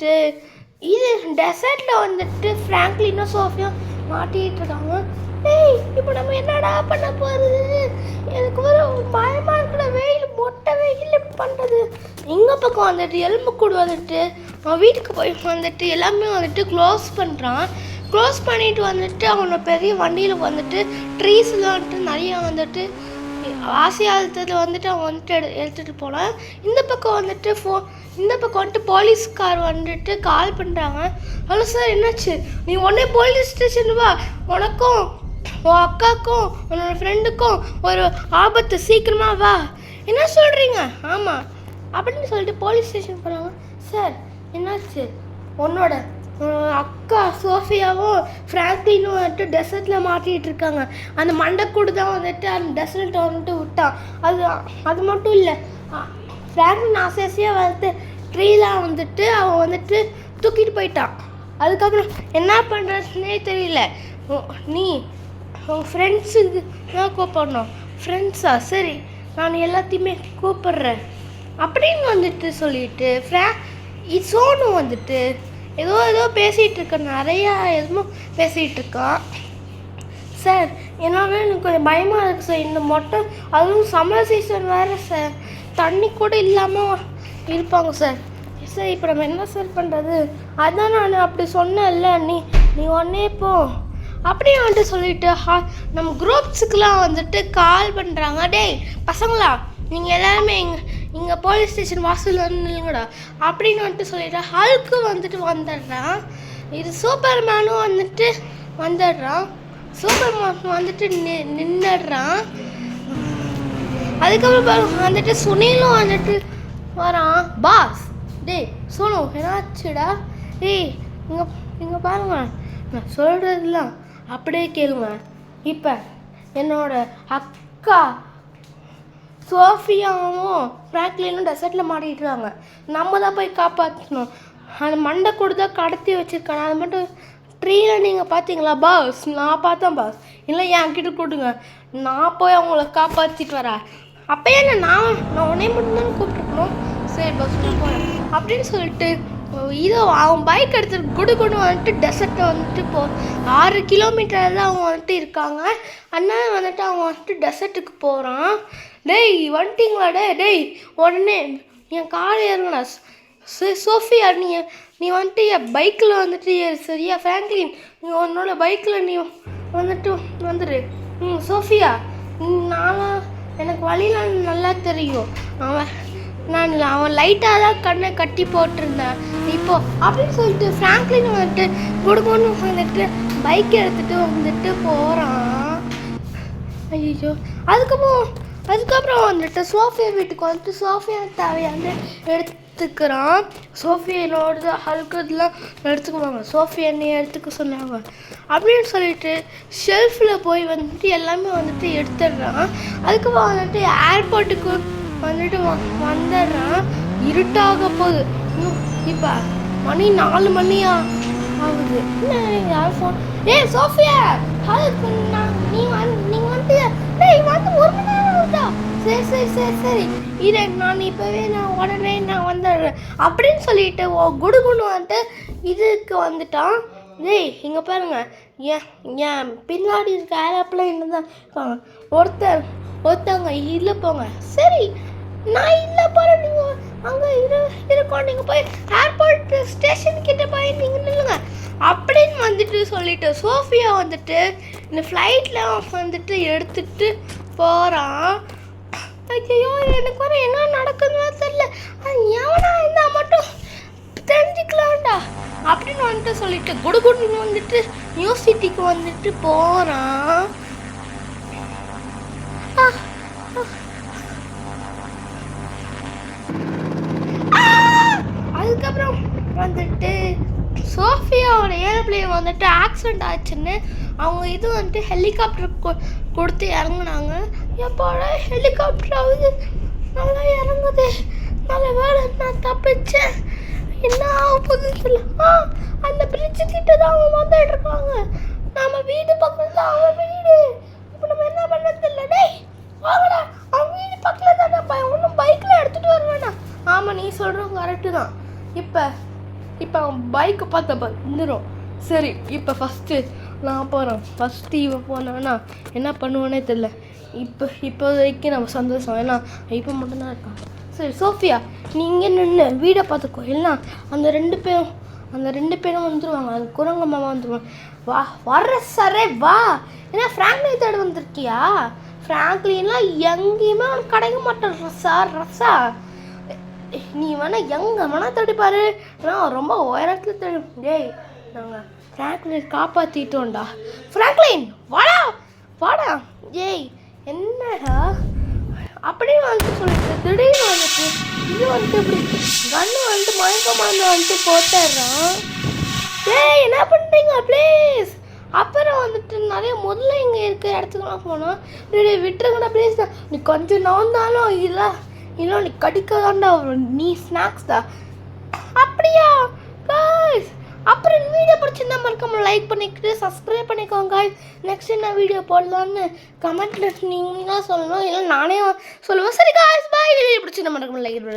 வந்துட்டு இது டெசர்ட்டில் வந்துட்டு ஃப்ராங்க்லினும் சோஃபியும் மாட்டிகிட்டு இருக்காங்க. டேய் இப்போ நம்ம என்னடா பண்ண போகிறது? எனக்கு ஒரு பயமாக இருக்கிற வெயில், மொட்டை வெயில் எப்படி பண்ணுறது? எங்கள் பக்கம் வந்துட்டு எலும்புக்கூடு வந்துட்டு அவன் வீட்டுக்கு போய் வந்துட்டு எல்லாமே வந்துட்டு க்ளோஸ் பண்ணுறான். க்ளோஸ் பண்ணிட்டு வந்துட்டு அவனோட பெரிய வண்டியில் வந்துட்டு ட்ரீஸ்லாம் வந்துட்டு நிறையா வந்துட்டு ஆசையாளத்தில் வந்துட்டு அவன் வந்துட்டு எடுத்துகிட்டு போனான். இந்த பக்கம் வந்துட்டு போலீஸ்கார் வந்துட்டு கால் பண்ணுறாங்க. ஹலோ சார், என்னாச்சு? நீ உடனே போலீஸ் ஸ்டேஷன் வா, உனக்கும் உன் அக்காவுக்கும் உன்னோட ஃப்ரெண்டுக்கும் ஒரு ஆபத்து, சீக்கிரமாக வா. என்ன சொல்கிறீங்க? ஆமாம் அப்படின்னு சொல்லிட்டு போலீஸ் ஸ்டேஷன் போனாங்க. சார் என்னாச்சு? உன்னோட அக்கா சோஃபியாவும் ஃப்ராங்க்லினும் வந்துட்டு டெசர்ட்டில் மாட்டிகிட்டு இருக்காங்க. அந்த மண்டைக்கூடு தான் வந்துட்டு அந்த டெசர்ட்டை வந்துட்டு விட்டான். அது மட்டும் இல்லை, ஃப்ராங்க்லின் ஆசையாக வந்துட்டு ட்ரீலாம் வந்துட்டு அவன் வந்துட்டு தூக்கிட்டு போயிட்டான். அதுக்கப்புறம் என்ன பண்ணுறதுனே தெரியல. நீ உன் ஃப்ரெண்ட்ஸுக்கு தான் கூப்பிடணும். ஃப்ரெண்ட்ஸா? சரி, நான் எல்லாத்தையுமே கூப்பிட்றேன் அப்படின்னு வந்துட்டு சொல்லிட்டு சோனு வந்துட்டு ஏதோ பேசிகிட்டு இருக்கான். நிறையா எதுவும் பேசிகிட்டு இருக்கான். சார் என்னால் எனக்கு கொஞ்சம் பயமாக இருக்குது சார். இந்த மொட்டை, அதுவும் சம்மர் சீசன் வேறு சார், தண்ணி கூட இல்லாமல் இருப்பாங்க சார். சார் இப்போ நம்ம என்ன சார் பண்ணுறது? அதான் நான் அப்படி சொன்னேன்ல, நீ ஒன்றே போ அப்படியே வந்துட்டு சொல்லிட்டு நம்ம குரூப்ஸுக்கெலாம் வந்துட்டு கால் பண்ணுறாங்க. டேய் பசங்களா, நீங்கள் எல்லாருமே இங்கே போலீஸ் ஸ்டேஷன் வாசல் வந்து இல்லைங்கடா அப்படின்னு வந்துட்டு சொல்லிட்டு ஹல்க்கு வந்துட்டு வந்துடுறான். இது சூப்பர்மேனும் வந்துட்டு வந்துடுறான். சூப்பர்மேன் வந்துட்டு நின்றுடுறான். அதுக்கப்புறம் வந்துட்டு சுனிலும் வந்துட்டு வரான். பாஸ், டேய் சோனு என்னாச்சுடா? டேய் இங்கே பாருங்க, நான் சொல்கிறதுலாம் அப்படியே கேளுங்க. இப்போ என்னோட அக்கா சோஃபியாவும் ஃப்ராங்க்லினும் டெசர்ட்டில் மாட்டிட்டுருக்காங்க. நம்ம தான் போய் காப்பாற்றணும். அந்த மண்டை கூட தான் கடத்தி வச்சுருக்காங்க. அது மட்டும் ட்ரீயில் நீங்கள் பார்த்தீங்களா? பாஸ், நான் பார்த்தேன் பாஸ். இல்லை என்கிட்ட கொடுங்க, நான் போய் அவங்கள காப்பாற்றிட்டு வரேன். அப்போயே நான் உடனே மட்டும்தான் கூப்பிட்டுருக்கணும். சரி பஸ்ட்டு போகிறேன் அப்படின்னு சொல்லிட்டு அவன் பைக் எடுத்துட்டு குடு வந்துட்டு டெசர்ட்டை வந்துட்டு 6 கிலோமீட்டர் தான் அவங்க வந்துட்டு இருக்காங்க. அதனால வந்துட்டு அவன் வந்துட்டு டெசர்ட்டுக்கு போகிறான். டேய் வந்துட்டிங்களாடே? டேய் உடனே என் கார் ஏறுங்கடா. சோஃபியா, நீ வந்துட்டு என் பைக்கில் வந்துட்டு சரியா? ஃப்ராங்க்லின், நீ உன்னோட பைக்கில் நீ வந்துட்டு வந்துடு. சோஃபியா, எனக்கு வழியெலாம் நல்லா தெரியும். அவன் லைட்டாக தான் கண்ணை கட்டி போட்டிருந்தேன் இப்போ அப்படின்னு சொல்லிட்டு ஃப்ராங்க்லின் வந்துட்டு குடுகுன்னு வந்துட்டு பைக் எடுத்துகிட்டு வந்துட்டு போகிறான். ஐயோ, அதுக்கப்புறம் வந்துட்டு சோஃபியா வீட்டுக்கு வந்துட்டு சோஃபியா தேவையான எடுத்துக்கிறான். சோஃபியனோட ஹல்கெல்லாம் எடுத்துக்குவாங்க. சோஃபியா நீ எடுத்துக்க சொன்னாங்க அப்படின்னு சொல்லிட்டு ஷெல்ஃபில் போய் வந்துட்டு எல்லாமே வந்துட்டு எடுத்துடுறான். அதுக்கப்புறம் வந்துட்டு ஏர்போர்ட்டுக்கு வந்துட்டு வந்துடுறான். இருட்டாக போகுது. இப்போ மணி 4 மணி ஆகுது. யார் ஃபோன்? சோஃபியா, நீங்கள் வந்துட்டு வந்து 1 மணி நேரம் ஆகுதா? சரி இதை நான் உடனே வந்துடுறேன் அப்படின்னு சொல்லிட்டு குடுகுன்னு வந்துட்டு இதுக்கு வந்துட்டான். இங்கே பாருங்க, ஏன் பின்னாடி இருக்க ஏரோப்ளைன் தான் இருக்காங்க. ஒருத்தவங்க இல்லை போங்க. சரி, நான் இல்லை போகிறேன், நீங்கள் அங்கே இருக்கோம், நீங்கள் போய் ஏர்போர்ட் ஸ்டேஷன் கிட்டே போய் நீங்கள் நில்லுங்க அப்படின்னு வந்துட்டு சொல்லிட்டு சோஃபியா வந்துட்டு இந்த ஃப்ளைட்டில் வந்துட்டு எடுத்துகிட்டு போகிறான். ஐயோ, எனக்கு வர என்ன நடக்குதுன்னு தெரியல, எவனா இருந்தால் மட்டும் தெரிஞ்சுக்கலாம்டா அப்படின்னு வந்துட்டு சொல்லிட்டு குடுகுடுன்னு வந்துட்டு நியூ சிட்டிக்கு வந்துட்டு போகிறான். அதுக்கப்புறம் வந்துட்டு சோஃபியாவோட ஏரோப்ளேன் வந்துட்டு ஆக்சிடெண்ட் ஆச்சுன்னு அவங்க இது வந்துட்டு ஹெலிகாப்டர் கொடுத்து இறங்குனாங்க. எப்போட ஹெலிகாப்டர் ஆகுது, நல்லா இறங்குது, நல்ல வேலை நான் தப்பிச்சேன். என்ன ஆக போகுது? அந்த பிரிட்ஜு கிட்ட தான் அவங்க வந்துட்டு இருக்காங்க. நம்ம வீடு பக்கத்தில் தான் அவங்க வீடு. இப்போ நம்ம என்ன பண்ணுறது இல்லை. டேய் வாங்கடா, அவங்க வீடு பக்கத்தில் தானே, ஒன்றும் பைக்கில் எடுத்துகிட்டு வருவேண்ணா. ஆமாம், நீ சொல்கிறோம் கரெக்டு தான். இப்போ இப்போ அவன் பைக்கை பார்த்த வந்துடும். சரி இப்போ ஃபஸ்ட்டு நான் போகிறேன். ஃபஸ்ட்டு இவன் போனான்னா என்ன பண்ணுவானே தெரில. இப்போதைக்கு நம்ம சந்தோஷம், ஏன்னா இப்போ மட்டும்தான் இருக்கான். சரி சோஃபியா, நீங்கள் நின்று வீடை பார்த்துக்கோ, இல்லைனா அந்த ரெண்டு பேரும் வந்துடுவாங்க. அந்த குரங்கு மாமா வந்துடுவாங்க. வா வர்ற சரே வா. ஏன்னா ஃப்ராங்க்லின் தேடி வந்திருக்கியா? ஃப்ராங்க்லின்லாம் எங்கேயுமே அவனுக்கு கிடைக்க மாட்டான். ரசா நீ வேணா எங்கே வேணா தேடிப்பாரு, நான் ரொம்ப உயரத்தில் தேடி. டேய் நாங்கள் ஃப்ராங்க்லின் காப்பாற்றிட்டோம்டா. ஃப்ராங்க்லின் வாடா. ஏய் என்னடா அப்படின்னு வந்துட்டு சொல்லிட்டு திடீர்னு வந்துட்டு இது வந்துட்டு இப்படி கண்ணு வந்துட்டு மயக்க மருந்து வந்துட்டு போட்டுடுறான். டேய் என்ன பண்ணுறீங்க ப்ளீஸ்? அப்புறம் வந்துட்டு நிறைய முதல்ல இங்கே இருக்க இடத்துக்குலாம் போனால் விட்டுருங்கடா ப்ளீஸ். நீ கொஞ்சம் நவந்தாலும் இல்லை நீ கடிக்கதாண்டா நீ ஸ்நாக்ஸ் தான். அப்படியா guys? அப்புறம் வீடியோ பிடிச்சிருந்தா மறக்காம லைக் பண்ணிக்கிட்டு சப்ஸ்கிரைப் பண்ணிக்கோங்க. நெக்ஸ்ட் என்ன வீடியோ போடலான்னு கமெண்ட்ல நீங்க சொல்லணும், இல்லை நானே சொல்லுவேன். சரி guys, பாய். வீடியோ பிடிச்சிருந்தா மறக்காம லைக்